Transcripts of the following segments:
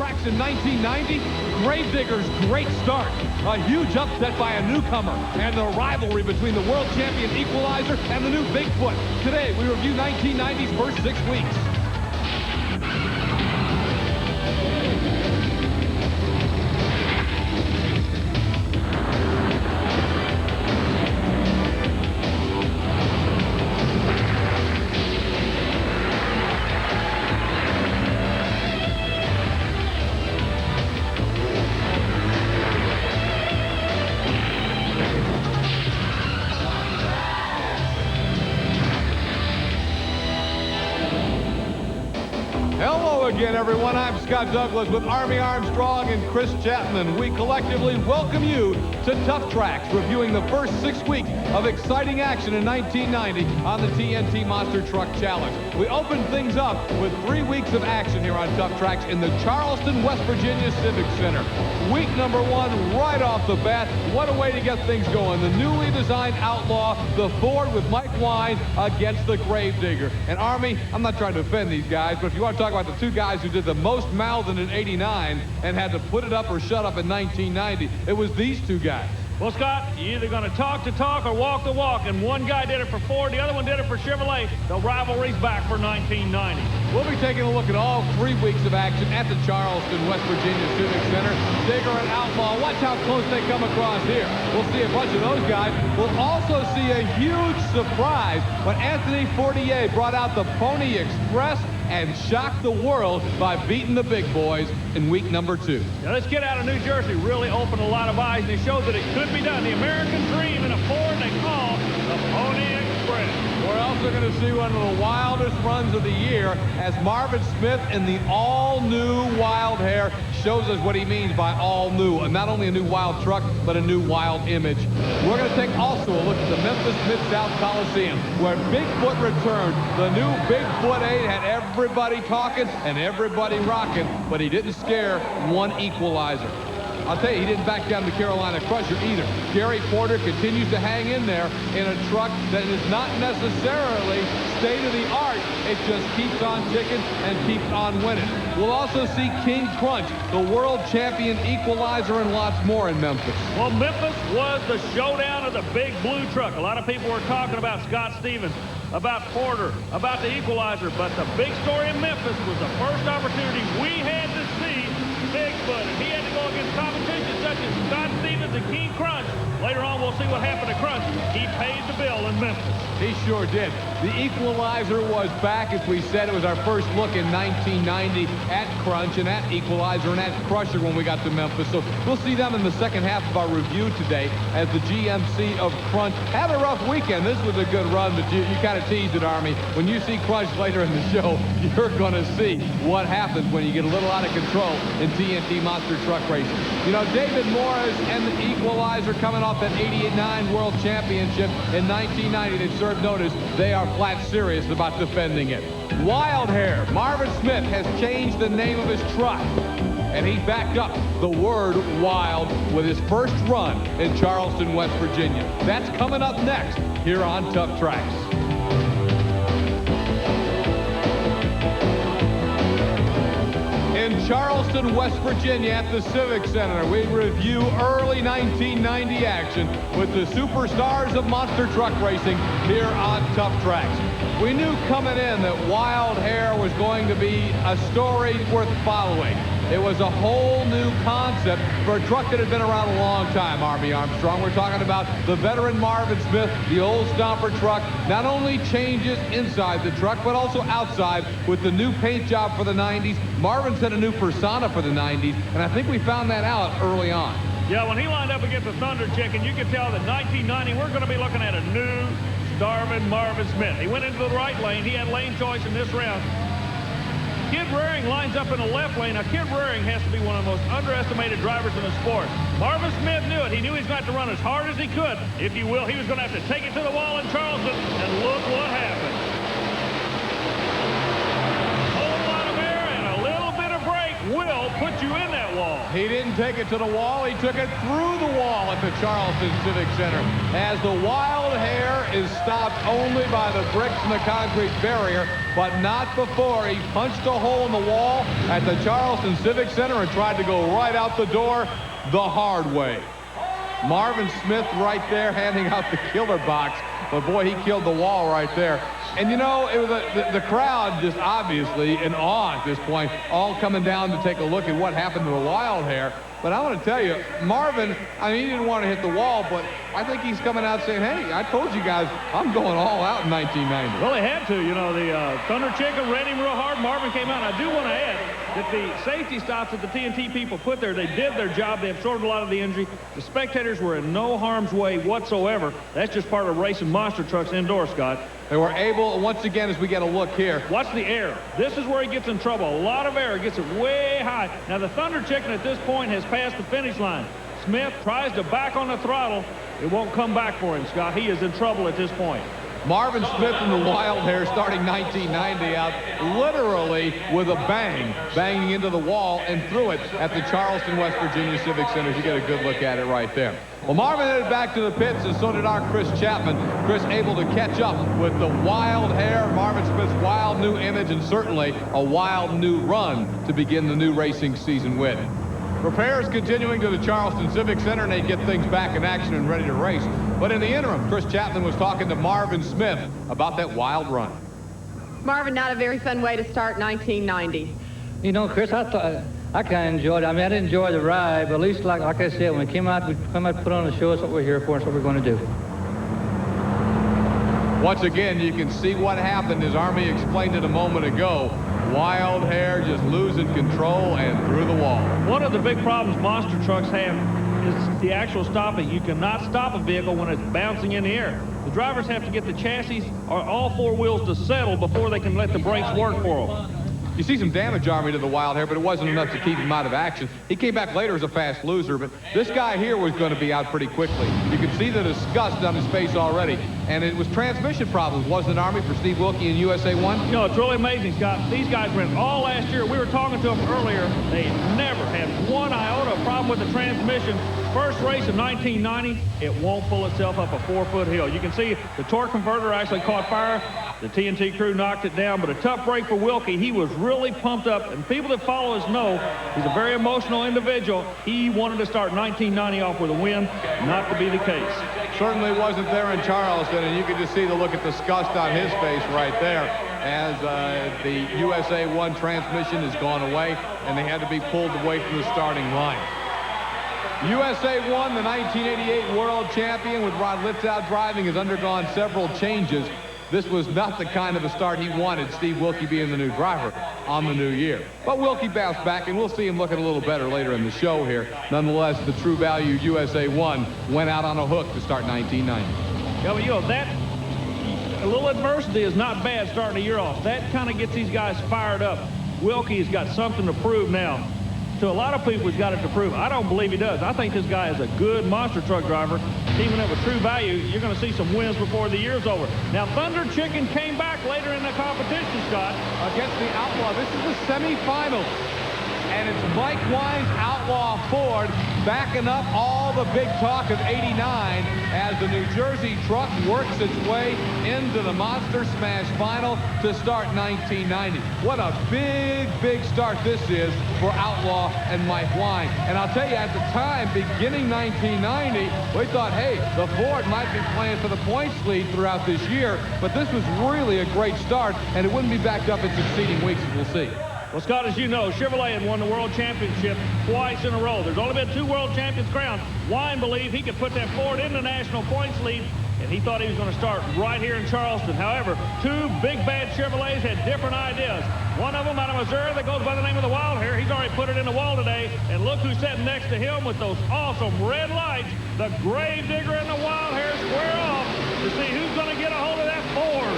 Trax in 1990? Gravedigger's great start. A huge upset by a newcomer. And the rivalry between the world champion Equalizer and the new Bigfoot. Today, we review 1990's first 6 weeks. Hello again, everyone. I'm Scott Douglas with Army Armstrong and Chris Chapman. We collectively welcome you to Tuff Trax, reviewing the first 6 weeks of exciting action in 1990 on the TNT Monster Truck Challenge. We opened things up with 3 weeks of action here on Tuff Trax in the Charleston, West Virginia Civic Center. Week number 1, right off the bat, what a way to get things going. The newly designed Outlaw, the Ford with Mike Wine against the Gravedigger. And Army, I'm not trying to offend these guys, but if you want to talk about the two guys who did the most mouthing in '89 and had to put it up or shut up in 1990, it was these two guys. Well, Scott, you're either going to talk the talk or walk the walk, and one guy did it for Ford, the other one did it for Chevrolet. The rivalry's back for 1990. We'll be taking a look at all 3 weeks of action at the Charleston, West Virginia Civic Center. Digger and Outlaw, watch how close they come across here. We'll see a bunch of those guys. We'll also see a huge surprise when Anthony Fortier brought out the Pony Express and shocked the world by beating the big boys in week number 2. Now, this kid out of New Jersey really opened a lot of eyes, and he showed that it could be done. The American dream in a Ford they call the Pony Express. We're also going to see one of the wildest runs of the year as Marvin Smith in the all-new Wild Hair shows us what he means by all new, and not only a new wild truck, but a new wild image. We're going to take also a look at the Memphis Mid-South Coliseum, where Bigfoot returned. The new Bigfoot 8 had everybody talking and everybody rocking, but he didn't scare one Equalizer. I'll tell you, he didn't back down the Carolina Crusher either. Gary Porter continues to hang in there in a truck that is not necessarily state-of-the-art. It just keeps on ticking and keeps on winning. We'll also see King Crunch, the world champion Equalizer, and lots more in Memphis. Well, Memphis was the showdown of the big blue truck. A lot of people were talking about Scott Stevens, about Porter, about the Equalizer, but the big story in Memphis was the first opportunity we had to see Bigfoot, and he had to go against competition such as Scott Stevens and King Crunch. Later on, we'll see what happened to Crunch. He paid the bill in Memphis. He sure did. The Equalizer was back, as we said. It was our first look in 1990 at Crunch and at Equalizer and at Crusher when we got to Memphis. So we'll see them in the second half of our review today as the GMC of Crunch had a rough weekend. This was a good run, but you kind of teased it, Army. When you see Crunch later in the show, you're going to see what happens when you get a little out of control in TNT Monster Truck Racing. You know, David Morris and the Equalizer coming off that '89 World Championship in 1990. They served notice. They are flat serious about defending it. Wild Hair, Marvin Smith has changed the name of his truck, and he backed up the word wild with his first run in Charleston, West Virginia. That's coming up next here on Tuff Trax. In Charleston, West Virginia at the Civic Center, we review early 1990 action with the superstars of monster truck racing here on Tuff Trax. We knew coming in that Wild Hair was going to be a story worth following. It was a whole new concept for a truck that had been around a long time, Army Armstrong. We're talking about the veteran Marvin Smith, the old stomper truck. Not only changes inside the truck, but also outside with the new paint job for the 90s. Marvin set a new persona for the 90s, and I think we found that out early on. Yeah, when he lined up against the Thunder Chicken, you could tell that 1990, we're going to be looking at a new, starving Marvin Smith. He went into the right lane. He had lane choice in this round. Kid Raring lines up in the left lane. Now, Kid Raring has to be one of the most underestimated drivers in the sport. Marvin Smith knew it. He knew he was going to have to run as hard as he could. If you will, he was going to have to take it to the wall in Charleston, and look what happened. A whole lot of air and a little bit of brake will put you in that wall. He didn't take it to the wall. He took it through the wall at the Charleston Civic Center as the Wild Hair is stopped only by the bricks and the concrete barrier. but not before he punched a hole in the wall at the Charleston Civic Center and tried to go right out the door the hard way. Marvin Smith right there handing out the killer box, but boy, he killed the wall right there. And you know, it was the crowd just obviously in awe at this point, all coming down to take a look at what happened to the wild hair. But I want to tell you, Marvin, I mean, he didn't want to hit the wall, but I think he's coming out saying, hey, I told you guys, I'm going all out in 1990. Well, they had to. You know, the Thunder Chicken ran him real hard. Marvin came out. And I do want to add that the safety stops that the TNT people put there, they did their job. They absorbed a lot of the injury. The spectators were in no harm's way whatsoever. That's just part of racing monster trucks indoors, Scott. They were able, once again, as we get a look here. Watch the air. This is where he gets in trouble. A lot of air. Gets it way high. Now, the Thunder Chicken at this point has passed the finish line. Smith tries to back on the throttle. It won't come back for him, Scott. He is in trouble at this point. Marvin Smith and the wild hair starting 1990 out literally with a bang, banging into the wall and through it at the Charleston, West Virginia Civic Center. You get a good look at it right there. Well, Marvin headed back to the pits, and so did our Chris Chapman. Chris able to catch up with the wild hair, Marvin Smith's wild new image, and certainly a wild new run to begin the new racing season with. Repairs continuing to the Charleston Civic Center, and they get things back in action and ready to race. But in the interim, Chris Chapman was talking to Marvin Smith about that wild run. Marvin, not a very fun way to start 1990. You know, Chris, I thought I kind of enjoyed it. I mean, I didn't enjoy the ride, but at least, like I said, when we came out to put on the show, that's what we're here for, that's what we're going to do. Once again, you can see what happened, as Army explained it a moment ago. Wild hair just losing control and through the wall. One of the big problems monster trucks have is the actual stopping. You cannot stop a vehicle when it's bouncing in the air. The drivers have to get the chassis or all four wheels to settle before they can let the brakes work for them. You see some damage, Army, to the wild hair, but it wasn't enough to keep him out of action. He came back later as a fast loser, but this guy here was going to be out pretty quickly. You could see the disgust on his face already. And it was transmission problems, wasn't it, Army, for Steve Wilkie in USA 1? You know, it's really amazing, Scott. These guys ran all last year. We were talking to them earlier. They never had one iota of problem with the transmission. First race of 1990, it won't pull itself up a 4-foot hill. You can see the torque converter actually caught fire. The TNT crew knocked it down, but a tough break for Wilkie. He was really pumped up, and people that follow us know he's a very emotional individual. He wanted to start 1990 off with a win, not to be the case. Certainly wasn't there in Charleston, and you could just see the look of disgust on his face right there as the USA 1 transmission has gone away, and they had to be pulled away from the starting line. USA 1, the 1988 world champion with Rod Litzow driving, has undergone several changes. This was not the kind of a start he wanted, Steve Wilkie being the new driver on the new year. But Wilkie bounced back, and we'll see him looking a little better later in the show here. Nonetheless, the True Value USA 1 went out on a hook to start 1990. Yeah, but you know, that a little adversity is not bad starting a year off. That kind of gets these guys fired up. Wilkie's got something to prove now. To a lot of people, he's got it to prove. I don't believe he does. I think this guy is a good monster truck driver. Teaming up with True Value, you're going to see some wins before the year's over. Now, Thunder Chicken came back later in the competition, Scott. Against the Outlaw. This is the semifinals. And it's Mike Wine's Outlaw Ford backing up all the big talk of '89 as the New Jersey truck works its way into the Monster Smash final to start 1990. What a big, big start this is for Outlaw and Mike Wine. And I'll tell you, at the time, beginning 1990, we thought, hey, the Ford might be playing for the points lead throughout this year, but this was really a great start, and it wouldn't be backed up in succeeding weeks, as we'll see. Well, Scott, as you know, Chevrolet had won the World Championship twice in a row. There's only been 2 World Champions crowned. Wine believed he could put that Ford in the national points lead, and he thought he was going to start right here in Charleston. However, 2 big bad Chevrolets had different ideas. One of them out of Missouri that goes by the name of the Wild Hair. He's already put it in the wall today. And look who's sitting next to him with those awesome red lights. The Grave Digger and the Wild Hair square off to see who's going to get a hold of that Ford.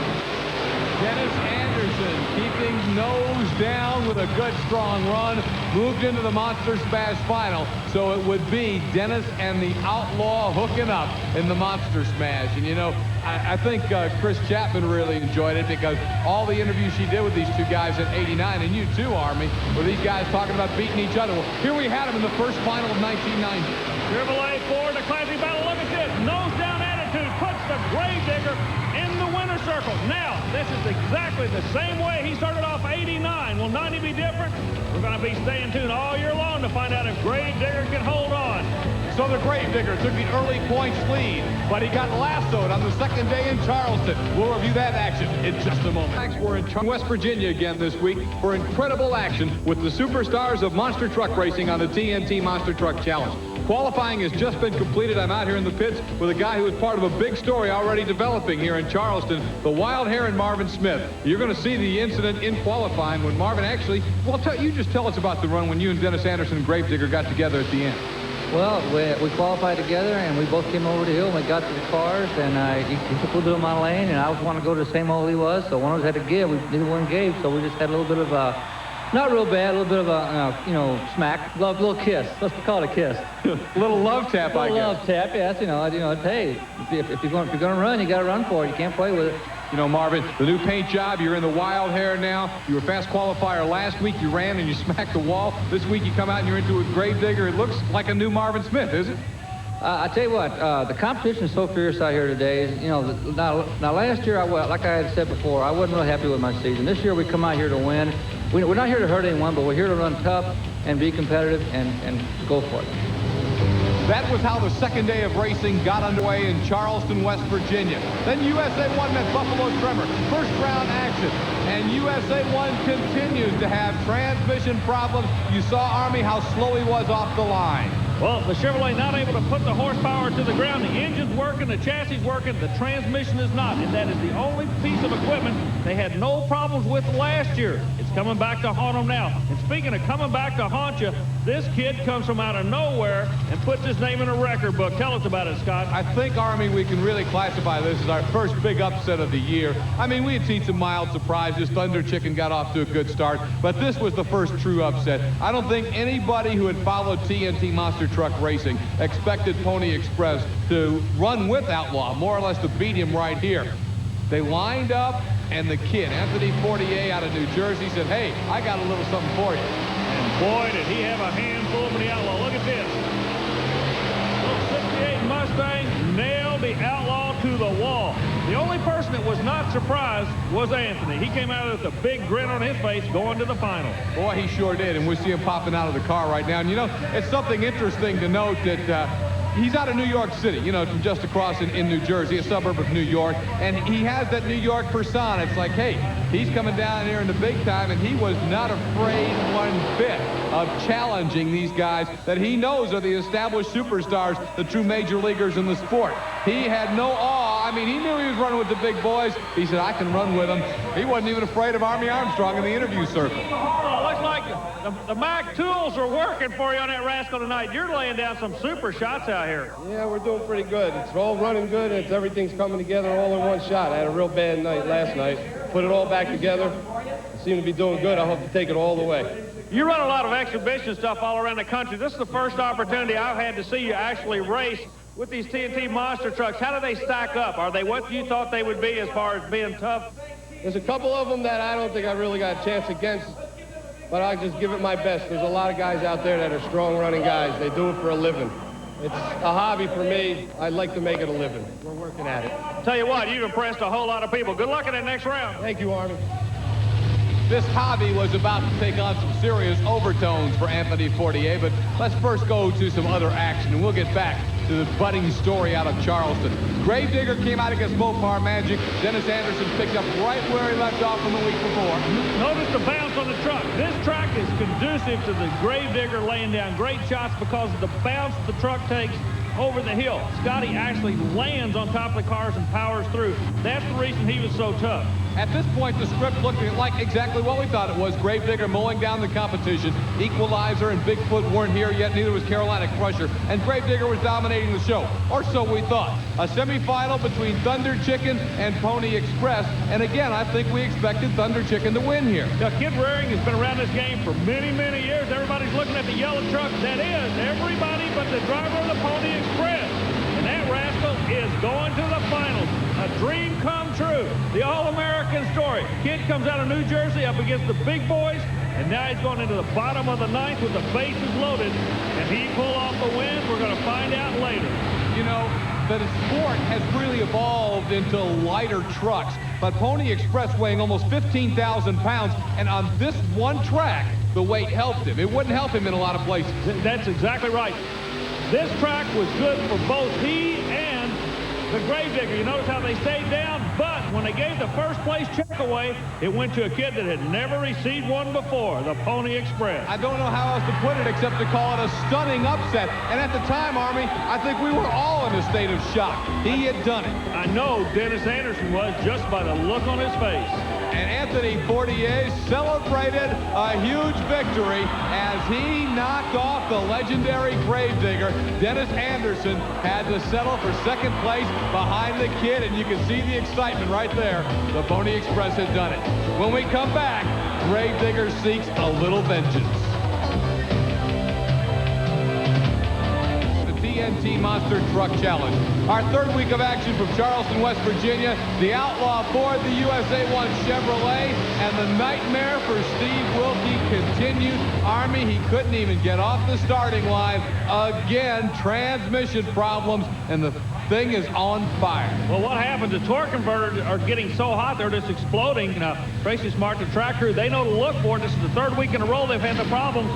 Dennis Anderson keeping nose down with a good strong run, moved into the Monster Smash final. So it would be Dennis and the Outlaw hooking up in the Monster Smash. And you know, I think Chris Chapman really enjoyed it, because all the interviews she did with these 2 guys in '89, and you too, Army, were these guys talking about beating each other. Well, here we had them in the first final of 1990. Chevrolet Ford, the classic battle. Look at this. Nose down attitude puts the Grave Digger in the winner's circle. Now, this is exactly the same way he started off 89. Will 90 be different? We're going to be staying tuned all year long to find out if Gravedigger can hold on. So the Gravedigger took the early points lead, but he got lassoed on the second day in Charleston. We'll review that action in just a moment. We're in West Virginia again this week for incredible action with the superstars of monster truck racing on the TNT Monster Truck Challenge. Qualifying has just been completed. I'm out here in the pits with a guy who is part of a big story already developing here in Charleston, the wild hair and Marvin Smith. You're going to see the incident in qualifying when Marvin actually, well, you just tell us about the run when you and Dennis Anderson and Gravedigger got together at the end. Well, we qualified together, and we both came over the hill, and we got to the cars, and he took a little bit of my lane, and I was wanting to go to the same hole he was, so one of us had to give. Neither one gave, so we just had a little bit of a, not real bad, a little bit of a, smack, little kiss. Let's call it a kiss. A little love tap, I guess. Love tap, yes, hey, if you're going to run, you got to run for it. You can't play with it. You know, Marvin, the new paint job, you're in the wild hair now. You were fast qualifier last week. You ran and you smacked the wall. This week you come out and you're into a Gravedigger. It looks like a new Marvin Smith, is it? I tell you what, the competition is so fierce out here today. Now last year, like I had said before, I wasn't really happy with my season. This year we come out here to win. We're not here to hurt anyone, but we're here to run tough and be competitive and go for it. That was how the second day of racing got underway in Charleston, West Virginia. Then USA 1 met Buffalo Tremor. First round action. And USA 1 continues to have transmission problems. You saw Army how slow he was off the line. Well, the Chevrolet not able to put the horsepower to the ground. The engine's working, the chassis working, the transmission is not. And that is the only piece of equipment they had no problems with last year. It's coming back to haunt them now. And speaking of coming back to haunt you, this kid comes from out of nowhere and puts his name in a record book. Tell us about it, Scott. I think, Army, we can really classify this as our first big upset of the year. I mean, we had seen some mild surprises. Thunder Chicken got off to a good start, but this was the first true upset. I don't think anybody who had followed TNT Monster Truck Racing expected Pony Express to run with Outlaw, more or less to beat him right here. They lined up, and the kid, Anthony Fortier out of New Jersey, said, hey, I got a little something for you. And boy, did he have a handful for the Outlaw. Look at this. Little 68 Mustang nailed the Outlaw to the wall. The only person that was not surprised was Anthony. He came out with a big grin on his face going to the final. Boy, he sure did, and we see him popping out of the car right now. And, you know, it's something interesting to note that he's out of New York City, you know, from just across in New Jersey, a suburb of New York, and he has that New York persona. It's like, hey, he's coming down here in the big time, and he was not afraid one bit of challenging these guys that he knows are the established superstars, the true major leaguers in the sport. He had no awe. I mean, he knew he was running with the big boys. He said, I can run with them. He wasn't even afraid of Army Armstrong in the interview circle. Oh, looks like the Mac tools are working for you on that rascal tonight. You're laying down some super shots out here. Yeah, we're doing pretty good. It's all running good, and everything's coming together all in one shot. I had a real bad night last night. Put it all back together. I seem to be doing good. I hope to take it all the way. You run a lot of exhibition stuff all around the country. This is the first opportunity I've had to see you actually race with these TNT monster trucks. How do they stack up? Are they what you thought they would be as far as being tough? There's a couple of them that I don't think I really got a chance against, but I'll just give it my best. There's a lot of guys out there that are strong running guys. They do it for a living. It's a hobby for me. I'd like to make it a living. We're working at it. Tell you what, you've impressed a whole lot of people. Good luck in that next round. Thank you, Army. This hobby was about to take on some serious overtones for Anthony Fortier, but let's first go to some other action, and we'll get back to the budding story out of Charleston. Gravedigger came out against Mopar Magic. Dennis Anderson picked up right where he left off from the week before. Notice the bounce on the truck. This track is conducive to the Gravedigger laying down great shots because of the bounce the truck takes over the hill. Scotty actually lands on top of the cars and powers through. That's the reason he was so tough. At this point, the script looked like exactly what we thought it was. Gravedigger mowing down the competition. Equalizer and Bigfoot weren't here yet. Neither was Carolina Crusher. And Gravedigger was dominating the show. Or so we thought. A semifinal between Thunder Chicken and Pony Express. And again, I think we expected Thunder Chicken to win here. Now, Kid Rearing has been around this game for many, many years. Everybody's looking at the yellow truck. That is everybody but the driver of the Pony Express. And that rascal is going to the finals. A dream come true. The All-American story. Kid comes out of New Jersey up against the big boys, and now he's going into the bottom of the ninth with the bases loaded. And he pull off the win. We're going to find out later. You know, that the sport has really evolved into lighter trucks. But Pony Express weighing almost 15,000 pounds, and on this one track, the weight helped him. It wouldn't help him in a lot of places. That's exactly right. This track was good for both he and the Gravedigger. You notice how they stayed down, but when they gave the first place check away, it went to a kid that had never received one before, the Pony Express. I don't know how else to put it except to call it a stunning upset. And at the time, Army, I think we were all in a state of shock. He had done it. I know Dennis Anderson was just by the look on his face. And Anthony Fortier celebrated a huge victory as he knocked off the legendary Gravedigger. Dennis Anderson had to settle for second place behind the kid, and you can see the excitement right there. The Pony Express had done it. When we come back, Gravedigger seeks a little vengeance. TNT Monster Truck Challenge. Our third week of action from Charleston, West Virginia. The Outlaw Ford, the USA 1 Chevrolet, and the nightmare for Steve Wilkie continued. Army, he couldn't even get off the starting line. Again, transmission problems, and the thing is on fire. Well, what happens? The torque converters are getting so hot, they're just exploding. Now, Tracy Smart, the track crew, they know to look for it. This is the third week in a row they've had the problem.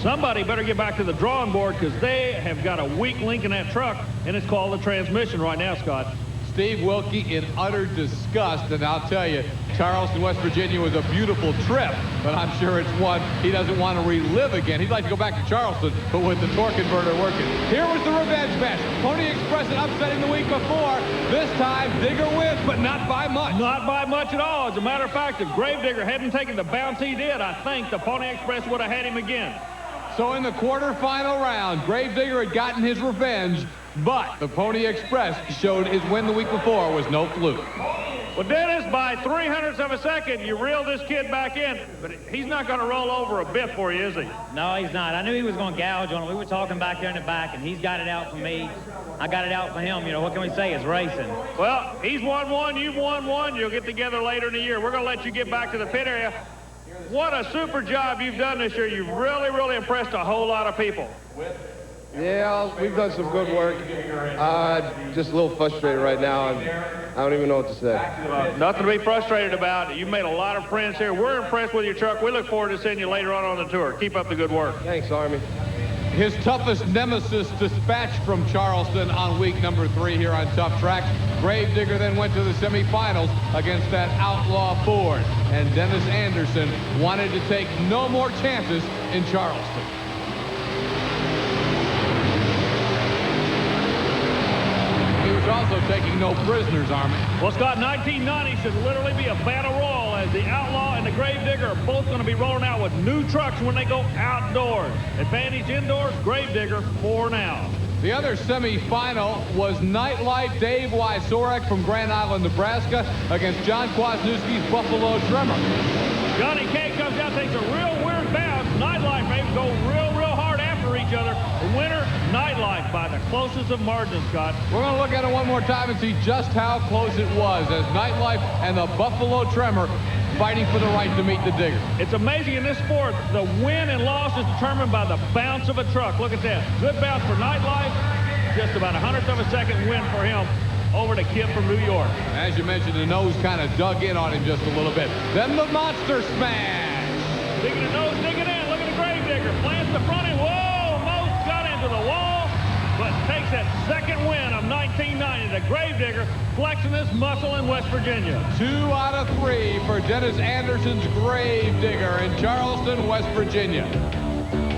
Somebody better get back to the drawing board because they have got a weak link in that truck, and it's called the transmission right now, Scott. Steve Wilkie in utter disgust, and I'll tell you, Charleston, West Virginia was a beautiful trip, but I'm sure it's one he doesn't want to relive again. He'd like to go back to Charleston, but with the torque converter working. Here was the revenge match. Pony Express and upsetting the week before. This time, Digger wins, but not by much. Not by much at all. As a matter of fact, if Gravedigger hadn't taken the bounce he did, I think the Pony Express would have had him again. So in the quarterfinal round, Gravedigger had gotten his revenge, but the Pony Express showed his win the week before was no fluke. Well, Dennis, by 300ths of a second, you reel this kid back in, but he's not going to roll over a bit for you, is he? No, he's not. I knew he was going to gouge on it. We were talking back there in the back, and he's got it out for me. I got it out for him. You know, what can we say? It's racing. Well, he's won one, you've won one. You'll get together later in the year. We're going to let you get back to the pit area. What a super job you've done this year. You've really, really impressed a whole lot of people. Yeah, we've done some good work. Just a little frustrated right now. I don't even know what to say. Nothing to be frustrated about. You've made a lot of friends here. We're impressed with your truck. We look forward to seeing you later on the tour. Keep up the good work. Thanks, Army. His toughest nemesis dispatched from Charleston on week number 3 here on Tuff Trax. Gravedigger then went to the semifinals against that Outlaw Ford. And Dennis Anderson wanted to take no more chances in Charleston. He was also taking no prisoners, Army. Well, Scott, 1990 should literally be a battle royal as the Outlaw and the Gravedigger are both going to be rolling out with new trucks when they go outdoors. Advantage indoors, Gravedigger for now. The other semifinal was Nightlife Dave Wysorek from Grand Island, Nebraska against John Kwasniewski's Buffalo Trimmer. Johnny K comes out, takes a real weird bounce. Nightlife may go real hard after each other. The winner, Nightlife, by the closest of margins, Scott. We're going to look at it one more time and see just how close it was as Nightlife and the Buffalo Trimmer fighting for the right to meet the Digger. It's amazing in this sport, the win and loss is determined by the bounce of a truck. Look at that. Good bounce for Nightlife. Just about 100th of a second win for him over the kid from New York. As you mentioned, the nose kind of dug in on him just a little bit. Then the Monster Smash. Digging the nose, digging in. Look at the Gravedigger. Plants the front end. Whoa, nose got into the wall, but takes that second win of 1990. The Gravedigger flexing this muscle in West Virginia. 2 out of 3 for Dennis Anderson's Gravedigger in Charleston, West Virginia.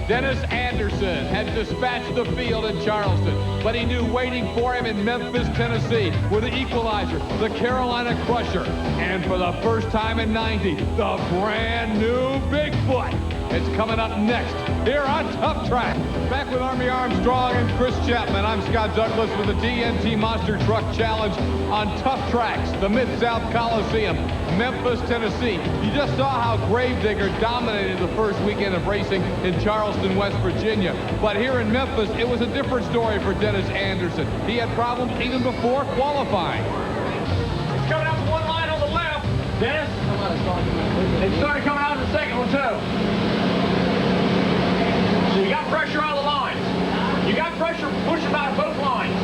Dennis Anderson had dispatched the field in Charleston, but he knew waiting for him in Memphis, Tennessee were the Equalizer, the Carolina Crusher, and for the first time in 90, the brand new Bigfoot. It's coming up next here on Tuff Trax. Back with Army Armstrong and Chris Chapman. I'm Scott Douglas with the TNT Monster Truck Challenge on Tuff Trax, the Mid-South Coliseum, Memphis, Tennessee. You just saw how Gravedigger dominated the first weekend of racing in Charleston, West Virginia. But here in Memphis, it was a different story for Dennis Anderson. He had problems even before qualifying. It's coming out to one line on the left. Dennis, it started coming out in the second one, too. So you got pressure on the lines. You got pressure pushing by both lines.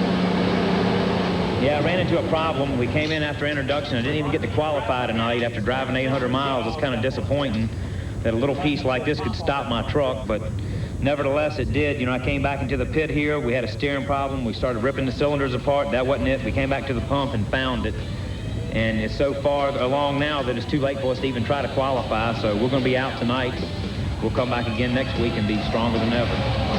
ran into a problem. We came in after introduction. I didn't even get to qualify tonight after driving 800 miles. It's kind of disappointing that a little piece like this could stop my truck, but nevertheless, it did. You know, I came back into the pit here. We had a steering problem. We started ripping the cylinders apart. That wasn't it. We came back to the pump and found it. And it's so far along now that it's too late for us to even try to qualify. So we're going to be out tonight. We'll come back again next week and be stronger than ever.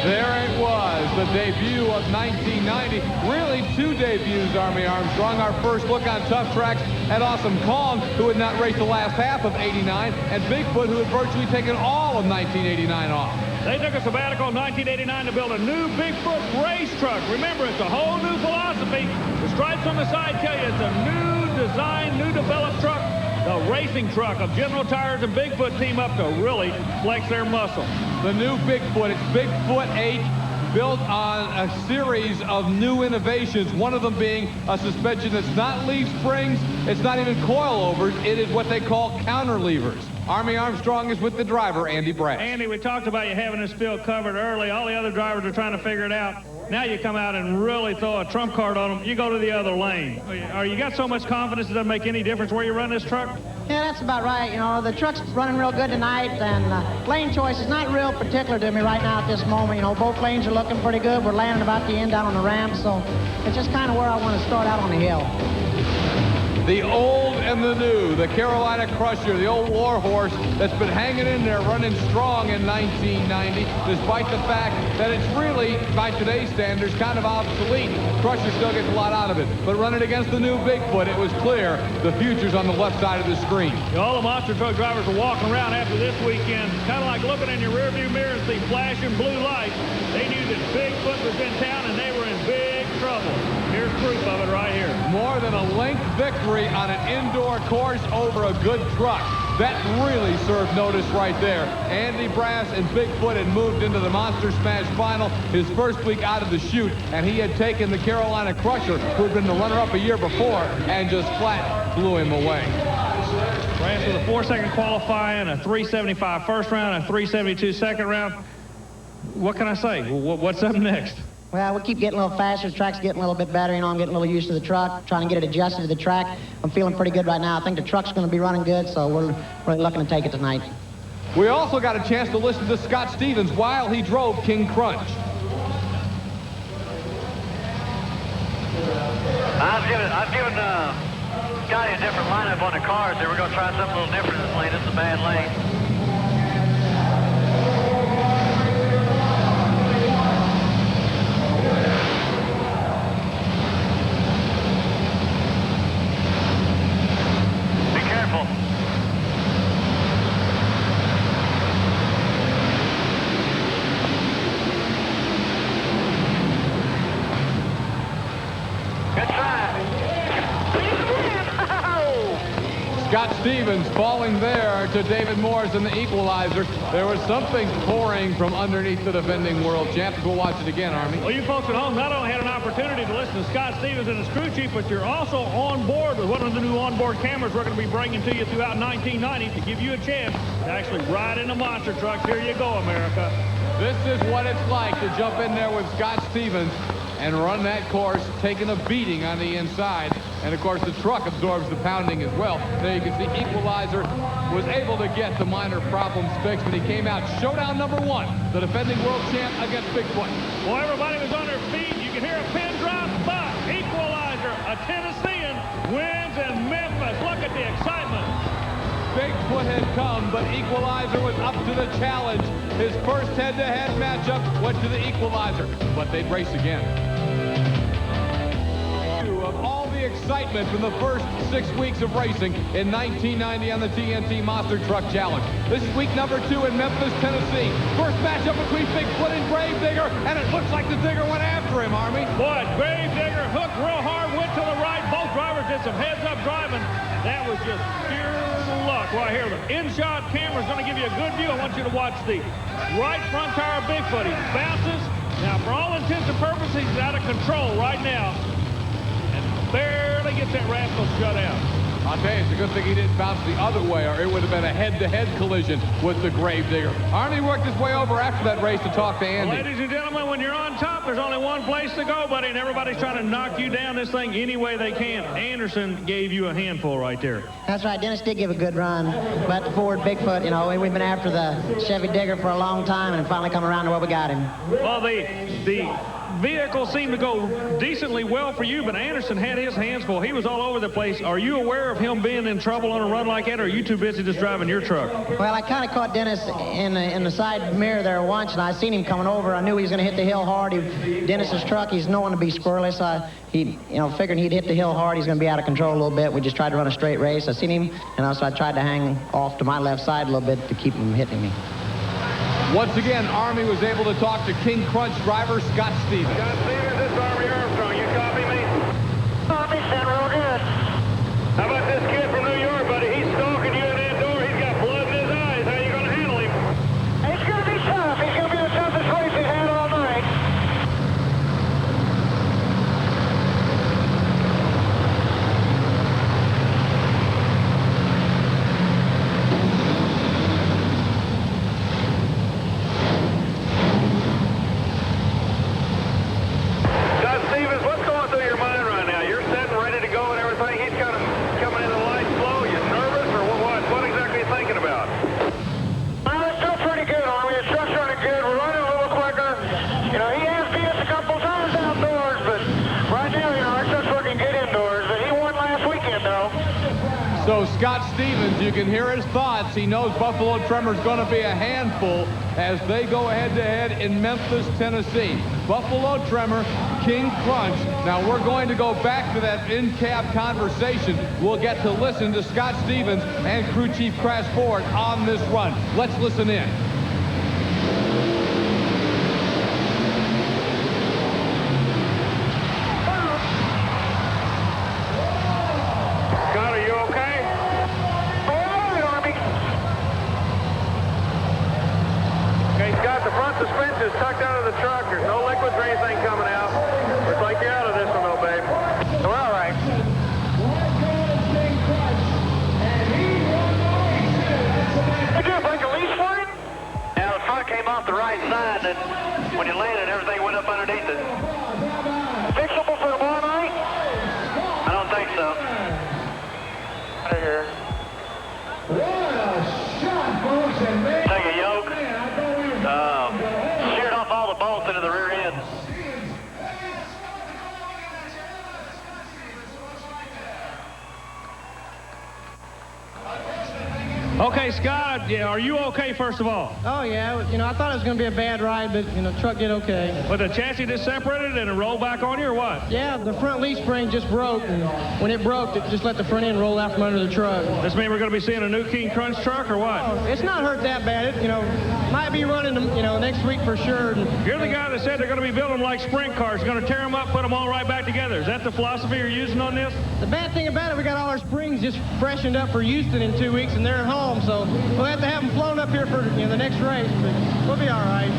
There it was, the debut of 1990. Really, two debuts, Army Armstrong. Our first look on Tuff Trax at Awesome Kong, who had not raced the last half of '89, and Bigfoot, who had virtually taken all of 1989 off. They took a sabbatical in 1989 to build a new Bigfoot race truck. Remember, it's a whole new philosophy. The stripes on the side tell you it's a new design, new developed truck. The racing truck of General Tires and Bigfoot team up to really flex their muscle. The new Bigfoot, it's Bigfoot 8, built on a series of new innovations, one of them being a suspension that's not leaf springs, it's not even coilovers, it is what they call counter levers. Army Armstrong is with the driver, Andy Brass. Andy, we talked about you having this field covered early. All the other drivers are trying to figure it out. Now you come out and really throw a trump card on them. You go to the other lane. You got so much confidence it doesn't make any difference where you run this truck? Yeah, that's about right. You know, the truck's running real good tonight, and lane choice is not real particular to me right now at this moment. You know, both lanes are looking pretty good. We're landing about the end down on the ramp, so it's just kind of where I want to start out on the hill. The old and the new, the Carolina Crusher, the old war horse that's been hanging in there, running strong in 1990, despite the fact that it's really, by today's standards, kind of obsolete. Crusher still gets a lot out of it. But running against the new Bigfoot, it was clear the future's on the left side of the screen. All the monster truck drivers are walking around after this weekend, kind of like looking in your rearview mirror and see flashing blue lights. They knew that Bigfoot was in town and they were in big trouble. Here's proof of it right here. More than a length victory on an indoor course over a good truck. That really served notice right there. Andy Brass and Bigfoot had moved into the Monster Smash final his first week out of the chute, and he had taken the Carolina Crusher, who had been the runner-up a year before, and just flat blew him away. Brass with a 4-second qualifying, a 3:75 first round, a 3:72 second round. What can I say? What's up next? Well, we keep getting a little faster. The track's getting a little bit better. You know, I'm getting a little used to the truck, trying to get it adjusted to the track. I'm feeling pretty good right now. I think the truck's going to be running good, so we're really looking to take it tonight. We also got a chance to listen to Scott Stevens while he drove King Crunch. I've given Scotty a different lineup on the cars. They were going to try something a little different in this lane. This is a bad lane. Scott Stevens falling there to David Morris in the Equalizer. There was something pouring from underneath the defending world champ. We'll watch it again, Army. Well, you folks at home not only had an opportunity to listen to Scott Stevens and his crew chief, but you're also on board with one of the new onboard cameras we're going to be bringing to you throughout 1990 to give you a chance to actually ride in the monster trucks. Here you go, America. This is what it's like to jump in there with Scott Stevens and run that course, taking a beating on the inside. And, of course, the truck absorbs the pounding as well. There you can see Equalizer was able to get the minor problems fixed, but he came out showdown number 1, the defending world champ against Bigfoot. Well, everybody was on their feet. You can hear a pin drop, but Equalizer, a Tennessean, wins in Memphis. Look at the excitement. Bigfoot had come, but Equalizer was up to the challenge. His first head-to-head matchup went to the Equalizer, but they'd race again. Of all the excitement from the first 6 weeks of racing in 1990 on the TNT Monster Truck Challenge. This is week number 2 in Memphis, Tennessee. First matchup between Bigfoot and Gravedigger, and it looks like the Digger went after him, Army. Boy, Gravedigger hooked real hard, went to the right. Both drivers did some heads-up driving. That was just pure luck right here. The in-shot camera's going to give you a good view. I want you to watch the right front tire of Bigfoot. He bounces. Now, for all intents and purposes, he's out of control right now. Barely gets that rascal shut out. I'll tell you, it's a good thing he didn't bounce the other way, or it would have been a head-to-head collision with the Gravedigger. Army worked his way over after that race to talk to Andy. Ladies and gentlemen, when you're on top, there's only one place to go, buddy, and everybody's trying to knock you down this thing any way they can. Anderson gave you a handful right there. That's right. Dennis did give a good run. But the Ford Bigfoot, you know, we've been after the Chevy Digger for a long time, and finally come around to where we got him. Well, the vehicle seemed to go decently well for you, but Anderson had his hands full. He was all over the place. Are you aware of him being in trouble on a run like that, or are you too busy just driving your truck? Well, I kind of caught Dennis in the side mirror there once, and I seen him coming over. I knew he was going to hit the hill hard. Dennis's truck, he's known to be squirrely, so figuring he'd hit the hill hard, he's going to be out of control a little bit. We just tried to run a straight race. I seen him, and also I tried to hang off to my left side a little bit to keep him hitting me. Once again, Army was able to talk to King Crunch driver Scott Stevens. Scott Stevens, this is Army Armstrong. You copy me? Copy, sound real good. How about this kid from New York, buddy? He's stalking you in that door. He's got blood in his eyes. How are you going to handle him? It's going to be tough. He's going to be the toughest race he's had all night. So Scott Stevens, you can hear his thoughts. He knows Buffalo Tremor's going to be a handful as they go head-to-head in Memphis, Tennessee. Buffalo Tremor, King Crunch. Now we're going to go back to that in-cab conversation. We'll get to listen to Scott Stevens and crew chief Crash Ford on this run. Let's listen in. Suspension is tucked out of the truck. There's no liquids or anything coming out. Looks like you're out of this one, though, babe. So we're all right. Did you break a leash for it? Yeah, the front came off the right side, and when you landed, everything went up underneath it. Fixable for tomorrow night? I don't think so. Right here. What a shot, folks, and man. Take a yoke. Sheared off all the bolts into the rear end. Okay, Scott, are you okay, first of all? Oh, yeah. You know, I thought it was going to be a bad ride, but, you know, the truck did okay. But the chassis just separated and it rolled back on you, or what? Yeah, the front leaf spring just broke, and when it broke, it just let the front end roll out from under the truck. This mean we're going to be seeing a new King Crunch truck, or what? Oh, it's not hurt that bad. It, you know, might be running, you know, next week for sure. You're the guy that said they're going to be building them like sprint cars, going to tear them up, put them all right back together. Is that the philosophy you're using on this? The bad thing about it, we got all our springs just freshened up for Houston in 2 weeks, and they're at home, so we'll have to have them flown up here for the next race, but we'll be all right.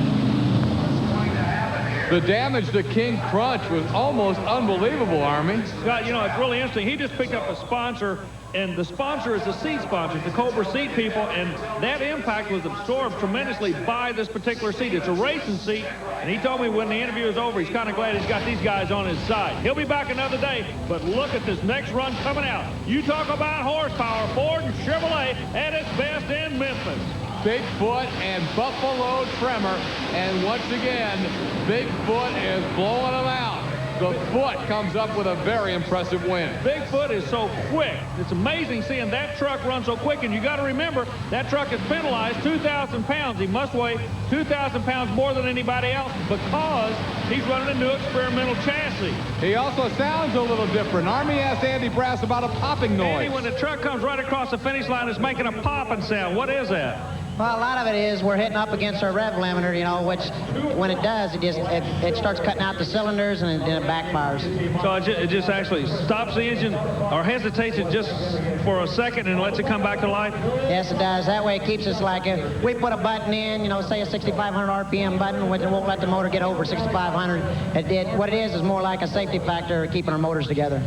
The damage to King Crunch was almost unbelievable, Army. Scott, you know, it's really interesting. He just picked up a sponsor, and the sponsor is the seat sponsor, the Cobra seat people, and that impact was absorbed tremendously by this particular seat. It's a racing seat, and he told me when the interview is over, he's kind of glad he's got these guys on his side. He'll be back another day, but look at this next run coming out. You talk about horsepower, Ford and Chevrolet at its best in Memphis. Bigfoot and Buffalo Tremor, and once again, Bigfoot is blowing them out. The Foot comes up with a very impressive win. Bigfoot is so quick. It's amazing seeing that truck run so quick, and you got to remember, that truck is penalized 2,000 pounds. He must weigh 2,000 pounds more than anybody else because he's running a new experimental chassis. He also sounds a little different. Army asked Andy Brass about a popping noise. Andy, when the truck comes right across the finish line, it's making a popping sound. What is that? Well, a lot of it is we're hitting up against our rev limiter, you know, which when it does, it starts cutting out the cylinders and it backfires. So it just actually stops the engine or hesitates it just for a second and lets it come back to life? Yes, it does. That way it keeps us like, we put a button in, you know, say a 6,500 RPM button, which won't let the motor get over 6,500. What it is more like a safety factor keeping our motors together.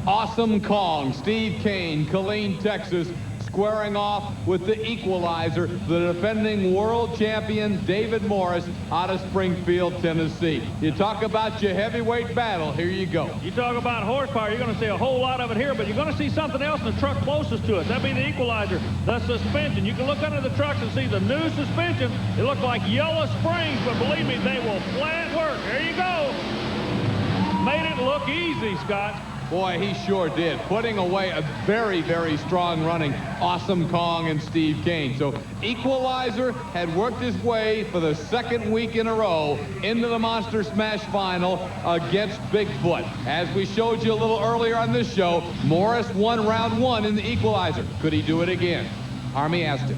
Awesome Kong, Steve Kane, Killeen, Texas, squaring off with the Equalizer, the defending world champion David Morris out of Springfield, Tennessee. You talk about your heavyweight battle, here you go. You talk about horsepower, you're going to see a whole lot of it here, but you're going to see something else in the truck closest to us. That'd be the Equalizer, the suspension. You can look under the trucks and see the new suspension. It looks like yellow springs, but believe me, they will flat work. There you go. Made it look easy, Scott. Boy, he sure did, putting away a very, very strong running Awesome Kong and Steve Kane. So Equalizer had worked his way for the second week in a row into the Monster Smash final against Bigfoot. As we showed you a little earlier on this show, Morris won round 1 in the Equalizer. Could he do it again? Army asked him.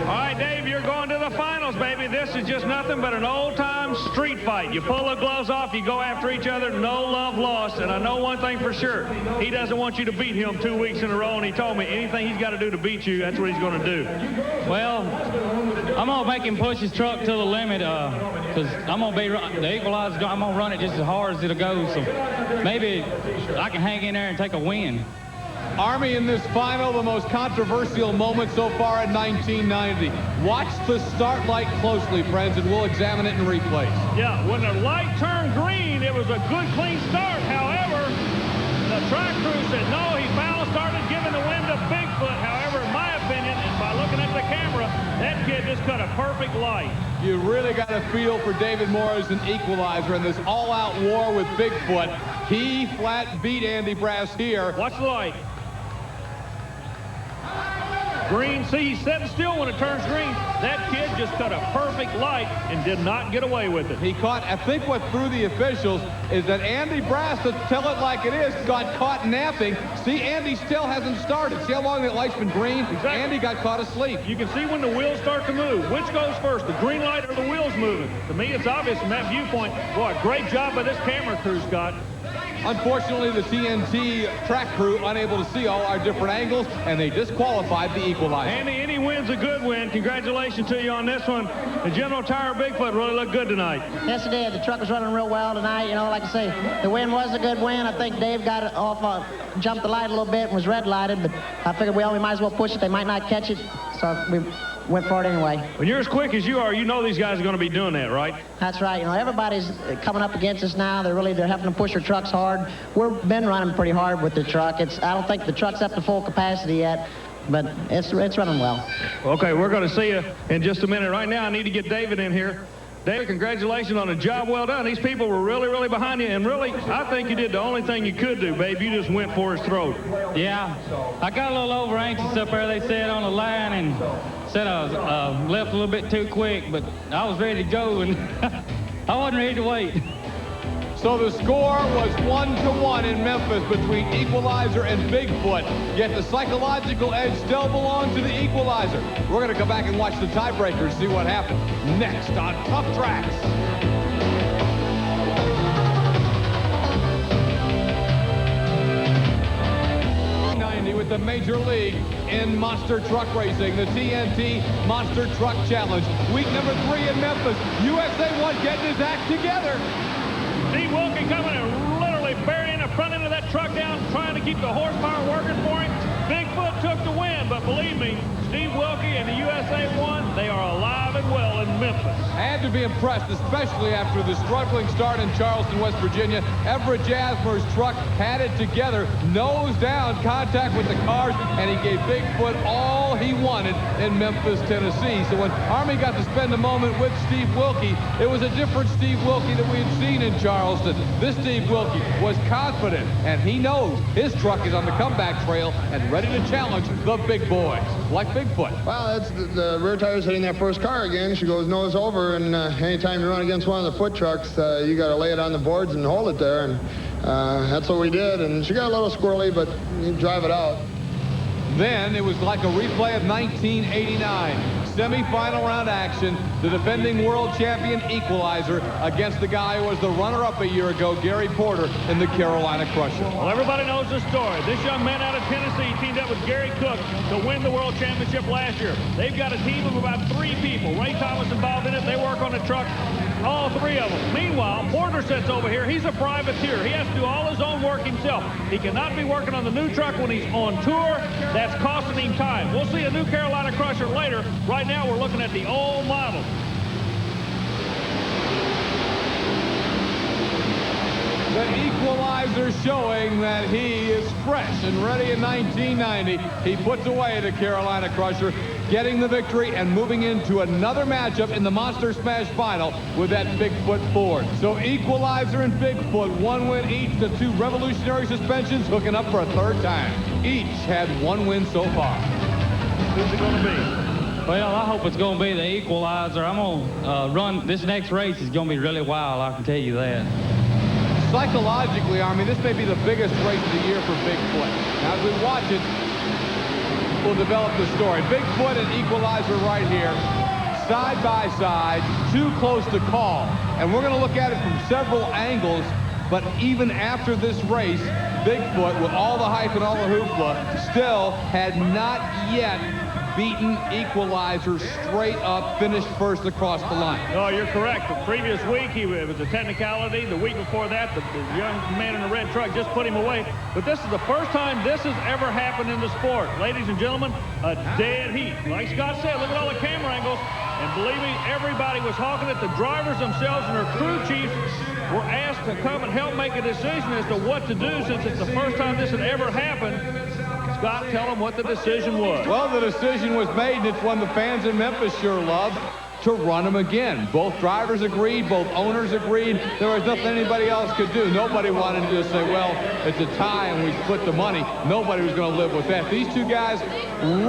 All right, Dave, you're going to the finals, baby. This is just nothing but an old-time street fight. You pull the gloves off, you go after each other, no love lost. And I know one thing for sure. He doesn't want you to beat him 2 weeks in a row, and he told me anything he's got to do to beat you, that's what he's going to do. Well, I'm going to make him push his truck to the limit because I'm going to be the Equalizer. I'm going to run it just as hard as it'll go. So maybe I can hang in there and take a win. Army in this final, the most controversial moment so far in 1990. Watch the start light closely, friends, and we'll examine it in replays. Yeah, when the light turned green, it was a good, clean start. However, the track crew said, no, he foul started giving the win to Bigfoot. However, in my opinion, and by looking at the camera, that kid just cut a perfect light. You really got to feel for David Morris and Equalizer in this all-out war with Bigfoot. He flat beat Andy Brass here. Watch the light. Green, see, he's sitting still when it turns green. That kid just cut a perfect light and did not get away with it. He caught, I think what threw the officials is that Andy Brass, to tell it like it is, got caught napping. See, Andy still hasn't started. See how long that light's been green? Exactly. Andy got caught asleep. You can see when the wheels start to move. Which goes first, the green light or the wheels moving? To me, it's obvious from that viewpoint. Boy, great job by this camera crew, Scott. Unfortunately, the TNT track crew unable to see all our different angles, and they disqualified the Equalizer. Andy, any win's a good win. Congratulations to you on this one. The General Tire Bigfoot really looked good tonight. Yes, it did. The truck was running real well tonight. You know, like I say, the win was a good win. I think Dave got it off, jumped the light a little bit and was red lighted, but I figured we might as well push it. They might not catch it, so we went for it anyway. When you're as quick as you are, you know these guys are going to be doing that, right? That's right. You know, everybody's coming up against us now. They're having to push their trucks hard. We've been running pretty hard with the truck. I don't think the truck's up to full capacity yet, but it's running well. Okay, we're going to see you in just a minute. Right now, I need to get David in here. David, congratulations on a job well done. These people were really, really behind you, and really, I think you did the only thing you could do, babe. You just went for his throat. Yeah, I got a little over anxious up there, they said, on the line, and said I was left a little bit too quick, but I was ready to go, and I wasn't ready to wait. So the score was 1-1 in Memphis between Equalizer and Bigfoot, yet the psychological edge still belonged to the Equalizer. We're going to come back and watch the tiebreakers, see what happened next on Tuff Trax. With the Major League in monster truck racing, the TNT Monster Truck Challenge. Week number 3 in Memphis. USA 1 getting his act together. Steve Wilkie coming and literally burying the front end of that truck down, trying to keep the horsepower working for him. Bigfoot took the win, but believe me, Steve Wilkie and the USA 1, they are alive and well in Memphis. I had to be impressed, especially after the struggling start in Charleston, West Virginia. Everett Jasmer's truck had it together, nose down, contact with the cars, and he gave Bigfoot all he wanted in Memphis, Tennessee. So when Army got to spend a moment with Steve Wilkie, it was a different Steve Wilkie that we had seen in Charleston. This Steve Wilkie was confident, and he knows his truck is on the comeback trail and ready to challenge the big boys, like Bigfoot. Well, that's the rear tire's hitting that first car again. She goes nose over, and anytime you run against one of the foot trucks, you got to lay it on the boards and hold it there, and that's what we did. And she got a little squirrely, but you drive it out. Then it was like a replay of 1989. semifinal round action. The defending world champion Equalizer against the guy who was the runner-up a year ago, Gary Porter, in the Carolina Crusher. Well, everybody knows the story. This young man out of Tennessee teamed up with Gary Cook to win the world championship last year. They've got a team of about 3 people. Ray Thomas involved in it. They work on the truck, all 3 of them. Meanwhile, Porter sits over here. He's a privateer. He has to do all his own work himself. He cannot be working on the new truck when he's on tour. That's costing him time. We'll see a new Carolina Crusher later. Right now, we're looking at the old model. The Equalizer showing that he is fresh and ready in 1990. He puts away the Carolina Crusher, getting the victory and moving into another matchup in the Monster Smash final with that Bigfoot Ford. So Equalizer and Bigfoot, 1 win each. The 2 revolutionary suspensions hooking up for a 3rd time. Each had 1 win so far. Who's it going to be? Well, I hope it's going to be the Equalizer. I'm going to run. This next race is going to be really wild, I can tell you that. Psychologically, Army, this may be the biggest race of the year for Bigfoot. Now, as we watch it, we'll develop the story. Bigfoot and Equalizer right here, side by side, too close to call. And we're going to look at it from several angles, but even after this race, Bigfoot, with all the hype and all the hoopla, still had not yet beaten Equalizer straight up, finished first across the line. No, you're correct. The previous week, it was a technicality. The week before that, the young man in the red truck just put him away. But this is the first time this has ever happened in the sport. Ladies and gentlemen, a dead heat. Like Scott said, look at all the camera angles. And believe me, everybody was hawking it. The drivers themselves and their crew chiefs were asked to come and help make a decision as to what to do, since it's the first time this had ever happened. Scott, tell them what the decision was. Well, the decision was made, and it's one the fans in Memphis sure loved, to run them again. Both drivers agreed, both owners agreed. There was nothing anybody else could do. Nobody wanted to just say, well, it's a tie and we split the money. Nobody was going to live with that. These 2 guys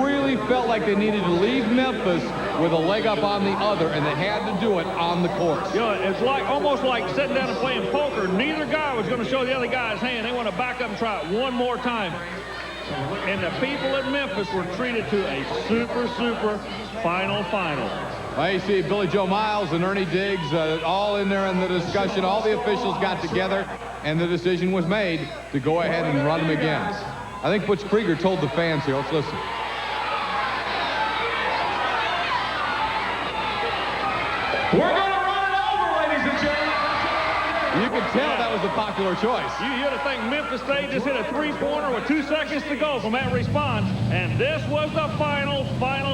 really felt like they needed to leave Memphis with a leg up on the other, and they had to do it on the course. You know, it's like almost like sitting down and playing poker. Neither guy was going to show the other guy's hand. They want to back up and try it one more time. And the people in Memphis were treated to a super final. Well, you see Billy Joe Miles and Ernie Diggs all in there in the discussion. All the officials got together, and the decision was made to go ahead and run them again. I think Butch Krieger told the fans here. Let's listen. We're going to run it over, ladies and gentlemen. You can tell that was a popular choice. You'd have think Memphis State just hit a 3-pointer with 2 seconds to go from that response. And this was the final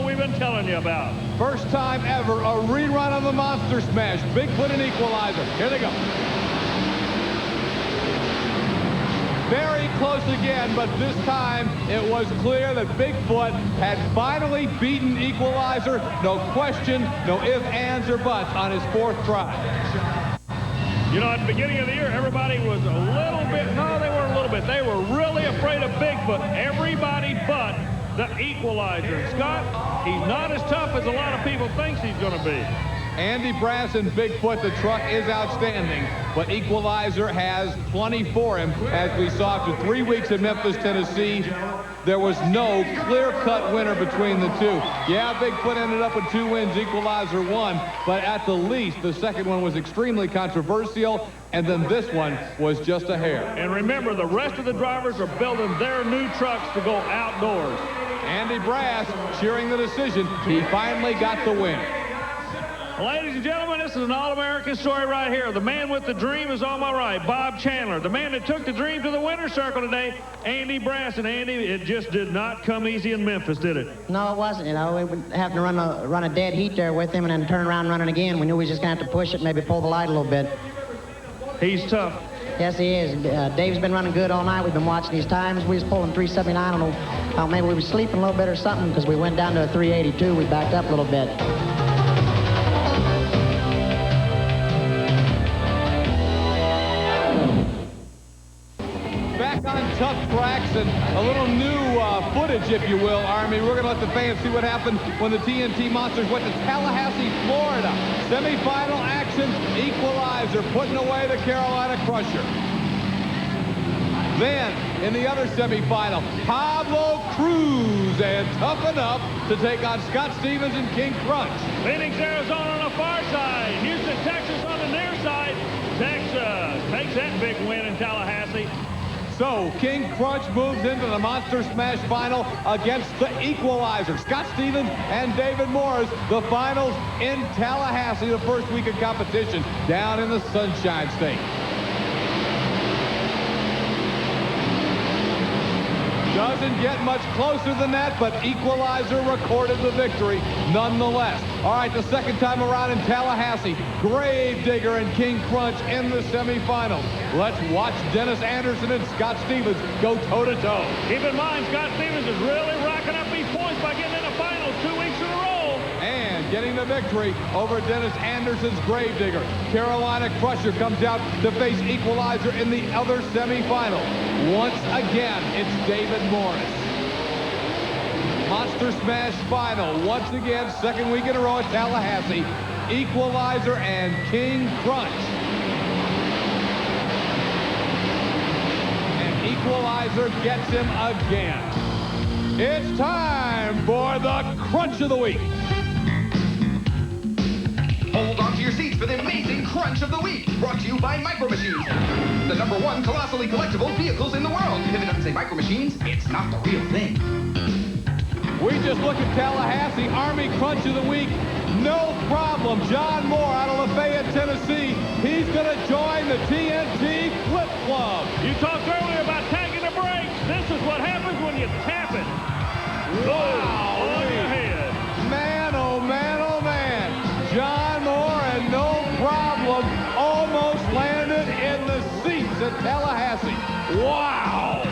we've been telling you about. First time ever, a rerun of the Monster Smash. Bigfoot and Equalizer. Here they go. Very close again, but this time it was clear that Bigfoot had finally beaten Equalizer. No question, no ifs, ands, or buts on his 4th try. You know, at the beginning of the year, everybody was a little bit, no, they weren't a little bit. They were really afraid of Bigfoot. Everybody but the Equalizer. And Scott, he's not as tough as a lot of people think he's going to be. Andy Brass and Bigfoot, the truck is outstanding, but Equalizer has plenty for him. As we saw after 3 weeks in Memphis, Tennessee, there was no clear-cut winner between the 2. Yeah, Bigfoot ended up with 2 wins, Equalizer 1, but at the least, the second one was extremely controversial, and then this one was just a hair. And remember, the rest of the drivers are building their new trucks to go outdoors. Andy Brass cheering the decision. He finally got the win. Ladies and gentlemen, this is an all-American story right here. The man with the dream is on my right, Bob Chandler. The man that took the dream to the winner's circle today, Andy Brass. And Andy, it just did not come easy in Memphis, did it? No, it wasn't. You know, we would have to run a dead heat there with him and then turn around and run it again. We knew we were just going to have to push it, maybe pull the light a little bit. He's tough. Yes, he is. Dave's been running good all night. We've been watching these times. We was pulling 379. I don't know, maybe we were sleeping a little bit or something because we went down to a 382. We backed up a little bit. Back on Tuff Trax and a little new footage, if you will, Army. We're going to let the fans see what happened when the TNT Monsters went to Tallahassee, Florida. Semifinal action, Equalizer putting away the Carolina Crusher. Then In the other semifinal, Pablo Cruz and Tough Enough to take on Scott Stevens and King Crunch. Phoenix, Arizona on the far side. Houston, Texas on the near side. Texas takes that big win in Tallahassee. So, King Crunch moves into the Monster Smash final against the Equalizer. Scott Stevens and David Morris, the finals in Tallahassee, the first week of competition down in the Sunshine State. Doesn't get much closer than that, but Equalizer recorded the victory nonetheless. All right, the second time around in Tallahassee, Gravedigger and King Crunch in the semifinals. Let's watch Dennis Anderson and Scott Stevens go toe-to-toe. Keep in mind, Scott Stevens is really racking up these points by getting in the finals 2 weeks in a row. And getting the victory over Dennis Anderson's Gravedigger. Carolina Crusher comes out to face Equalizer in the other semifinal. Once again, it's David Morris. Monster Smash final. Once again, second week in a row at Tallahassee. Equalizer and King Crunch. And Equalizer gets him again. It's time for the Crunch of the Week. Hold on to your seats for the amazing Crunch of the Week, brought to you by Micro Machines, the #1 colossally collectible vehicles in the world. If it doesn't say Micro Machines, it's not the real thing. We just look at Tallahassee, Army Crunch of the Week. No problem. John Moore out of Lafayette, Tennessee. He's going to join the TNT Flip Club. You talked earlier about tagging the brakes. This is what happens when you tap it. Wow. On your head. Man, oh man, oh man. John Moore, and no problem, almost landed in the seats at Tallahassee. Wow.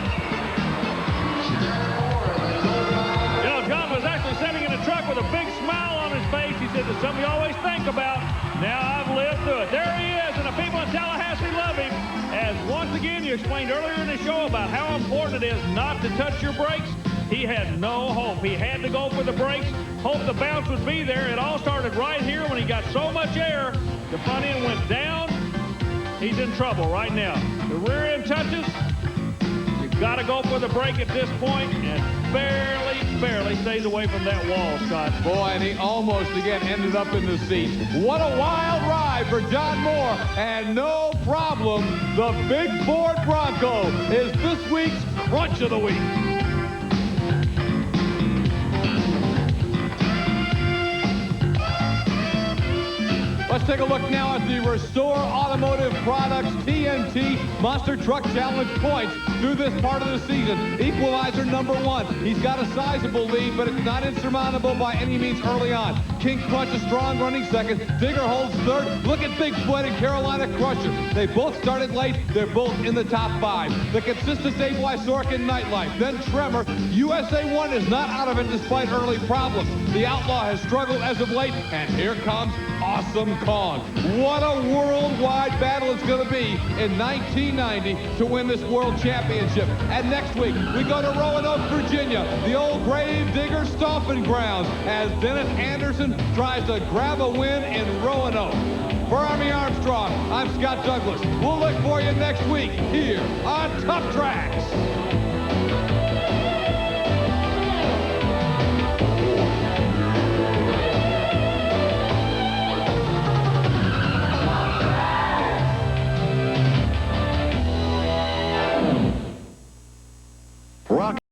You know, John was actually sitting in a truck with a big smile on his face. He said, "It's something you always think about. Now I've lived through it." There he is, and the people in Tallahassee love him. As once again, you explained earlier in the show about how important it is not to touch your brakes. He had no hope. He had to go for the brakes, hope the bounce would be there. It all started right here when he got so much air. The front end went down. He's in trouble right now. The rear end touches. You've got to go for the brake at this point, and barely stays away from that wall, Scott. Boy, and he almost again ended up in the seats. What a wild ride for John Moore, and no problem. The big Ford Bronco is this week's Crunch of the Week. Let's take a look now at the Restore Automotive Products TNT Monster Truck Challenge points through this part of the season. Equalizer #1. He's got a sizable lead, but it's not insurmountable by any means early on. King Crunch a strong running second. Digger holds third. Look at Bigfoot and Carolina Crusher. They both started late. They're both in the top 5. The consistent stabilized Sorkin Nightlife. Then Tremor. USA 1 is not out of it despite early problems. The Outlaw has struggled as of late, and here comes Awesome Kong. What a worldwide battle it's going to be in 1990 to win this world championship. And next week, we go to Roanoke, Virginia, the old Gravedigger stomping grounds, as Dennis Anderson tries to grab a win in Roanoke. For Army Armstrong, I'm Scott Douglas. We'll look for you next week here on Tuff Trax.